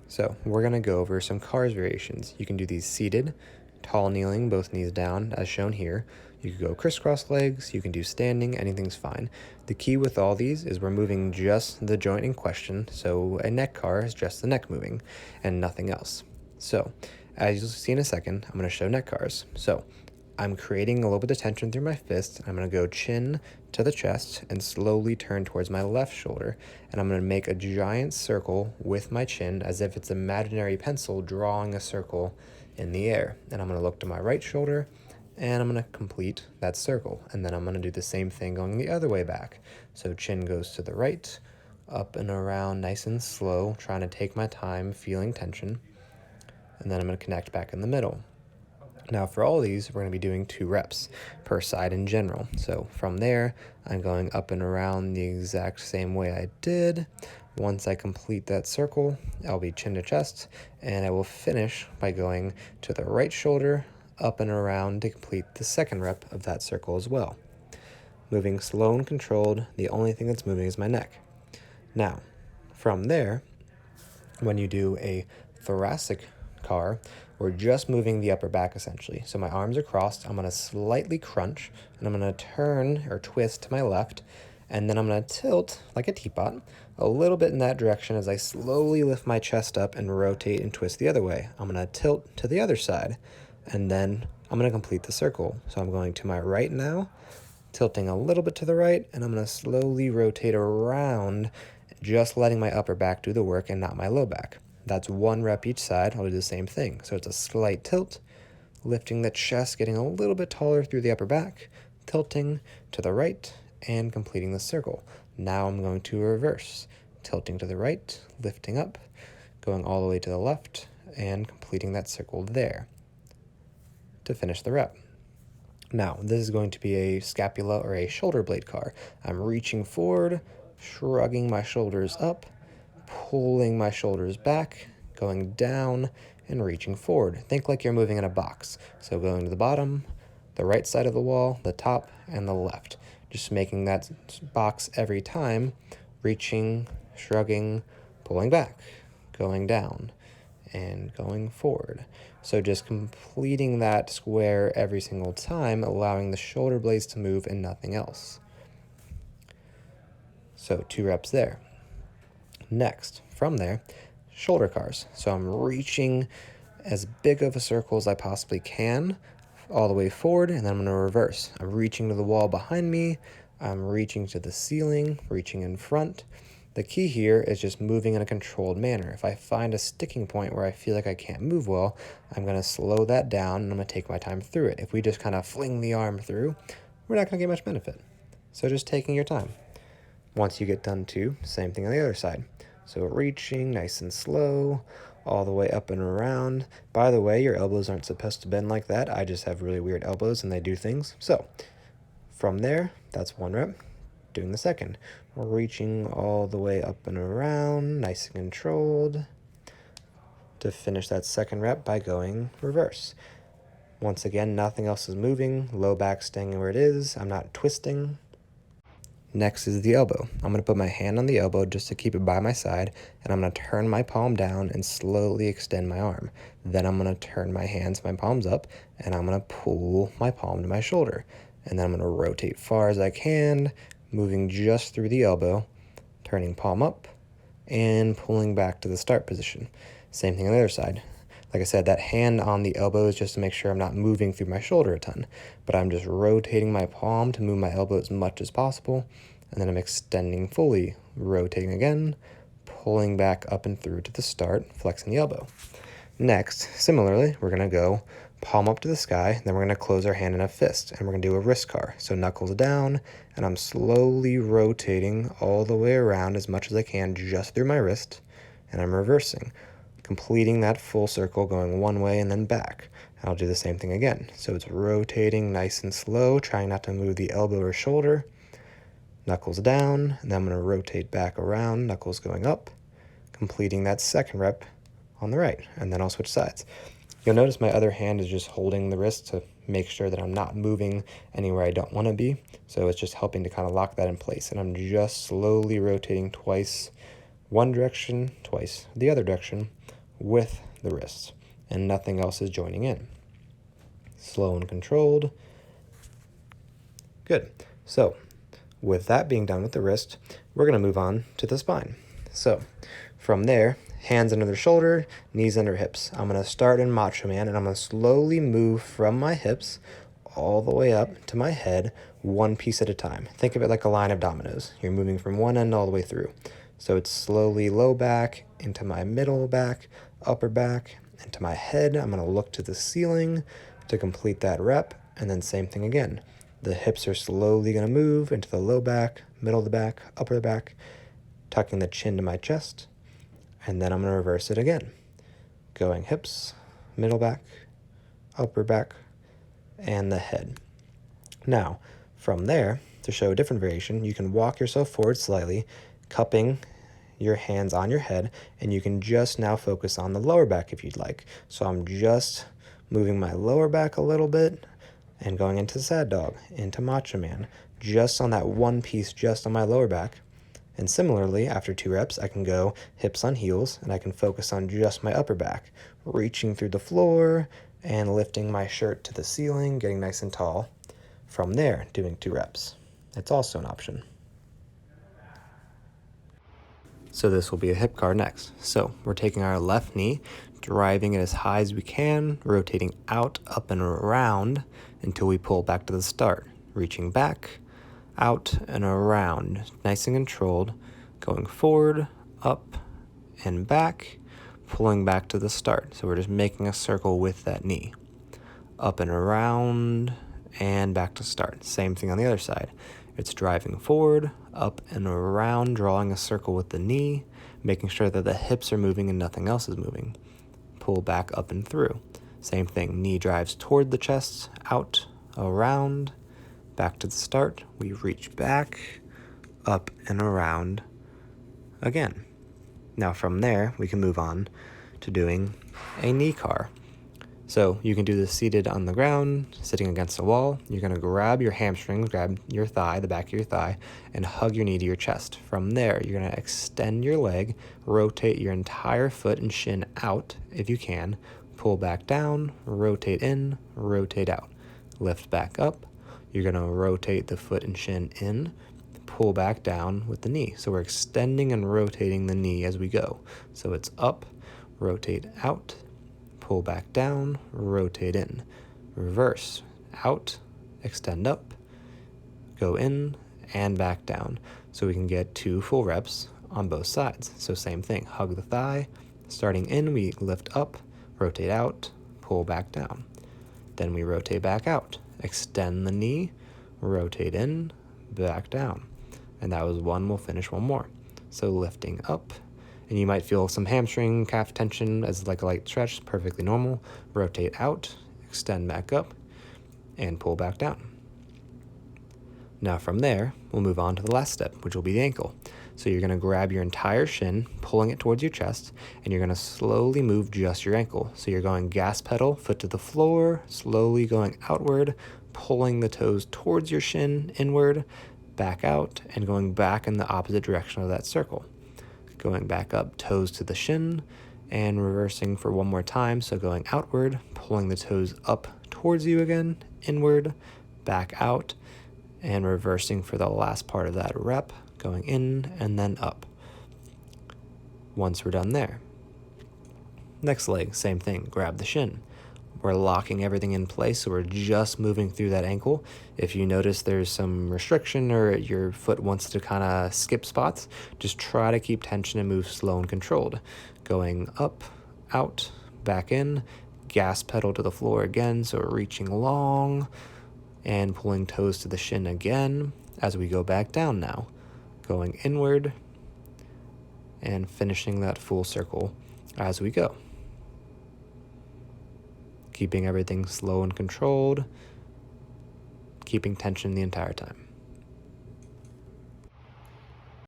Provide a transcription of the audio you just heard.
So we're going to go over some CARs variations. You can do these seated, tall kneeling, both knees down, as shown here. You can go crisscross legs, you can do standing, anything's fine. The key with all these is we're moving just the joint in question, so a neck CAR is just the neck moving and nothing else. So, as you'll see in a second, I'm going to show neck CARs. So, I'm creating a little bit of tension through my fist. I'm going to go chin to the chest and slowly turn towards my left shoulder. And I'm going to make a giant circle with my chin as if it's an imaginary pencil drawing a circle in the air. And I'm going to look to my right shoulder and I'm going to complete that circle. And then I'm going to do the same thing going the other way back. So chin goes to the right, up and around nice and slow, trying to take my time, feeling tension. And then I'm going to connect back in the middle. Now for all these, we're going to be doing 2 reps per side in general. So from there, I'm going up and around the exact same way I did. Once I complete that circle, I'll be chin to chest, and I will finish by going to the right shoulder, up and around to complete the second rep of that circle as well. Moving slow and controlled, the only thing that's moving is my neck. Now, from there, when you do a thoracic CAR, we're just moving the upper back essentially. So my arms are crossed, I'm gonna slightly crunch, and I'm gonna turn or twist to my left, and then I'm gonna tilt like a teapot a little bit in that direction as I slowly lift my chest up and rotate and twist the other way. I'm gonna tilt to the other side, and then I'm gonna complete the circle. So I'm going to my right now, tilting a little bit to the right, and I'm gonna slowly rotate around, just letting my upper back do the work and not my low back. That's 1 rep each side. I'll do the same thing. So it's a slight tilt, lifting the chest, getting a little bit taller through the upper back, tilting to the right, and completing the circle. Now I'm going to reverse, tilting to the right, lifting up, going all the way to the left, and completing that circle there to finish the rep. Now, this is going to be a scapula or a shoulder blade CAR. I'm reaching forward, shrugging my shoulders up, pulling my shoulders back, going down, and reaching forward. Think like you're moving in a box. So going to the bottom, the right side of the wall, the top, and the left. Just making that box every time, reaching, shrugging, pulling back, going down, and going forward. So just completing that square every single time, allowing the shoulder blades to move and nothing else. So 2 reps there. Next, from there, shoulder CARs. So I'm reaching as big of a circle as I possibly can, all the way forward, and then I'm going to reverse. I'm reaching to the wall behind me, I'm reaching to the ceiling, reaching in front. The key here is just moving in a controlled manner. If I find a sticking point where I feel like I can't move well, I'm going to slow that down and I'm going to take my time through it. If we just kind of fling the arm through, we're not going to get much benefit. So just taking your time. Once you get done too, same thing on the other side. So reaching nice and slow, all the way up and around. By the way, your elbows aren't supposed to bend like that. I just have really weird elbows and they do things. So from there, that's 1 rep. Doing the second. We're reaching all the way up and around, nice and controlled, to finish that second rep by going reverse. Once again, nothing else is moving, low back staying where it is. I'm not twisting. Next is the elbow. I'm going to put my hand on the elbow just to keep it by my side, and I'm going to turn my palm down and slowly extend my arm. Then I'm going to turn my hands, my palms up, and I'm going to pull my palm to my shoulder. And then I'm going to rotate far as I can, moving just through the elbow, turning palm up, and pulling back to the start position. Same thing on the other side. Like I said, that hand on the elbow is just to make sure I'm not moving through my shoulder a ton, but I'm just rotating my palm to move my elbow as much as possible, and then I'm extending fully, rotating again, pulling back up and through to the start, flexing the elbow. Next, similarly, we're going to go palm up to the sky, then we're going to close our hand in a fist, and we're going to do a wrist CAR. So knuckles down, and I'm slowly rotating all the way around as much as I can just through my wrist, and I'm reversing, completing that full circle, going one way and then back. I'll do the same thing again. So it's rotating nice and slow, trying not to move the elbow or shoulder. Knuckles down, and then I'm going to rotate back around, knuckles going up, completing that second rep on the right, and then I'll switch sides. You'll notice my other hand is just holding the wrist to make sure that I'm not moving anywhere I don't want to be. So it's just helping to kind of lock that in place. And I'm just slowly rotating twice one direction, twice the other direction, with the wrist, and nothing else is joining in. Slow and controlled. Good. So with that being done with the wrist, we're going to move on to the spine. So from there, hands under the shoulder, knees under hips. I'm going to start in Macho Man, and I'm going to slowly move from my hips all the way up to my head, one piece at a time. Think of it like a line of dominoes. You're moving from one end all the way through. So it's slowly low back, into my middle back, upper back, into my head. I'm going to look to the ceiling to complete that rep, and then same thing again. The hips are slowly going to move into the low back, middle of the back, upper the back, tucking the chin to my chest, and then I'm going to reverse it again. Going hips, middle back, upper back, and the head. Now, from there, to show a different variation, you can walk yourself forward slightly, cupping your hands on your head, and you can just now focus on the lower back if you'd like. So I'm just moving my lower back a little bit and going into Sad Dog, into Macho Man, just on that one piece, just on my lower back. And similarly, after 2 reps, I can go hips on heels, and I can focus on just my upper back, reaching through the floor and lifting my shirt to the ceiling, getting nice and tall. From there, doing 2 reps. It's also an option. So this will be a hip car next. So we're taking our left knee, driving it as high as we can, rotating out, up, and around until we pull back to the start. Reaching back, out, and around. Nice and controlled. Going forward, up, and back, pulling back to the start. So we're just making a circle with that knee. Up and around, and back to start. Same thing on the other side. It's driving forward, up and around, drawing a circle with the knee, making sure that the hips are moving and nothing else is moving. Pull back up and through. Same thing, knee drives toward the chest, out, around, back to the start. We reach back, up and around again. Now from there, we can move on to doing a knee car. So you can do this seated on the ground, sitting against a wall. You're going to grab your hamstrings, grab your thigh, the back of your thigh, and hug your knee to your chest. From there, you're going to extend your leg, rotate your entire foot and shin out if you can, pull back down, rotate in, rotate out, lift back up. You're going to rotate the foot and shin in, pull back down with the knee. So we're extending and rotating the knee as we go. So it's up, rotate out, pull back down, rotate in, reverse, out, extend up, go in, and back down. So we can get 2 full reps on both sides. So same thing, hug the thigh, starting in, we lift up, rotate out, pull back down. Then we rotate back out, extend the knee, rotate in, back down. And that was 1, we'll finish 1 more. So lifting up, and you might feel some hamstring, calf tension as like a light stretch, perfectly normal. Rotate out, extend back up, and pull back down. Now from there, we'll move on to the last step, which will be the ankle. So you're going to grab your entire shin, pulling it towards your chest, and you're going to slowly move just your ankle. So you're going gas pedal, foot to the floor, slowly going outward, pulling the toes towards your shin, inward, back out, and going back in the opposite direction of that circle. Going back up, toes to the shin, and reversing for 1 more time. So going outward, pulling the toes up towards you again, inward, back out, and reversing for the last part of that rep, going in and then up. Once we're done there. Next leg, same thing, grab the shin. We're locking everything in place, so we're just moving through that ankle. If you notice there's some restriction or your foot wants to kind of skip spots, just try to keep tension and move slow and controlled. Going up, out, back in, gas pedal to the floor again, so we're reaching long and pulling toes to the shin again as we go back down now. Going inward and finishing that full circle as we go. Keeping everything slow and controlled, keeping tension the entire time.